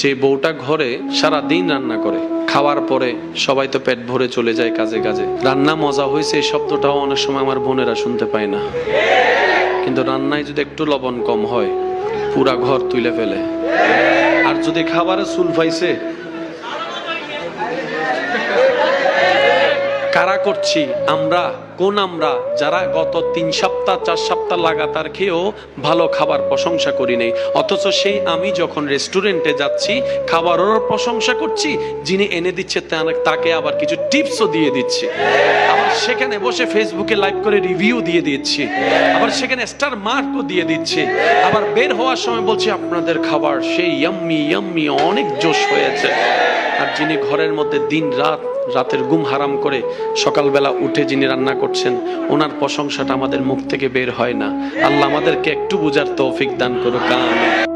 যে বউটা ঘরে সারা দিন রান্না করে, খাওয়ার পরে সবাই তো পেট ভরে চলে যায় কাজে কাজে, রান্না মজা হয়েছে এই শব্দটাও অনেক সময় আমার বোনেরা শুনতে পায় না, কিন্তু রান্নায় যদি একটু লবণ কম হয় পুরা ঘর তুলে ফেলে। আর যদি খাবারে চুল পাইছে, কারা করছি আমরা? কোন আমরা যারা গত 3 সপ্তাহ 4 সপ্তাহ লাগাতার খেয়েও ভালো খাবার প্রশংসা করি নাই, অথচ সেই আমি যখন রেস্টুরেন্টে যাচ্ছি খাবারেরও প্রশংসা করছি, যিনি এনে দিচ্ছে তাকে আবার কিছু টিপসও দিয়ে দিচ্ছি, আবার সেখানে বসে ফেসবুকে লাইভ করে রিভিউ দিয়ে দিচ্ছি, আবার সেখানে স্টার মার্কও দিয়ে দিচ্ছি, আবার বের হওয়ার সময় বলছি আপনাদের খাবার সেই ইয়াম্মি ইয়াম্মি অনেক জোশ হয়েছে। আর যিনি ঘরের মধ্যে দিন রাতের ঘুম হারাম করে সকালবেলা উঠে যিনি রান্না করছেন, ওনার প্রশংসাটা আমাদের মুখ থেকে বের হয় না। আল্লাহ আমাদেরকে একটু বুঝার তৌফিক দান করুক। আমিন।